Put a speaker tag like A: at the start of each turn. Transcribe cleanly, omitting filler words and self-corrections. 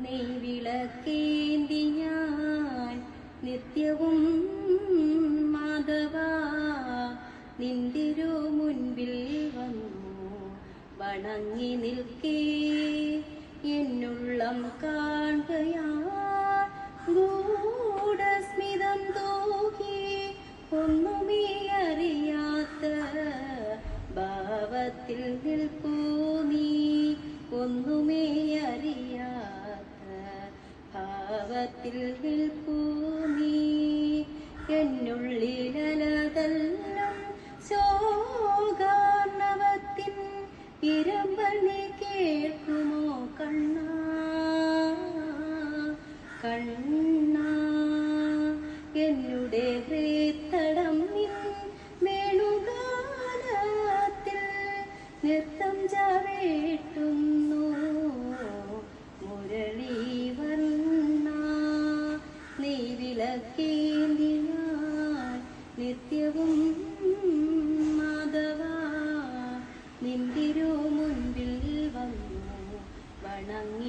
A: നീ വിളക്കേന്തി ഞാൻ നിത്യവും മാധവ നിന്തിരു മുൻപിൽ വന്നു വണങ്ങി നിൽക്കേ എന്നുള്ളം കാണുകയാ ഗൂഢസ്മിതം തൂകി ഒന്നുമേ അറിയാത്ത ഭാവത്തിൽ നിൽപ്പൂ നീ ഒന്നുമേ അറിയാത്ത ഭാവത്തിൽ നിൽപ്പൂ നീ എന്നുള്ളിലതല്ലും ശോകാർണവത്തിൻ ഇരമ്പണി കേൾക്കുമോ കണ്ണാ കണ്ണാ എന്നുടെ ഹൃത്തടം നിൻ വേണുഗാനത്തിൽ നൃത്തം ചവിട്ടുന്നു മുരളീവർണ്ണ നീ വിളക്കേന്തി ഞാൻ നിത്യവും മാധവ നിന്തിരു മുൻപിൽ വന്നു വണങ്ങി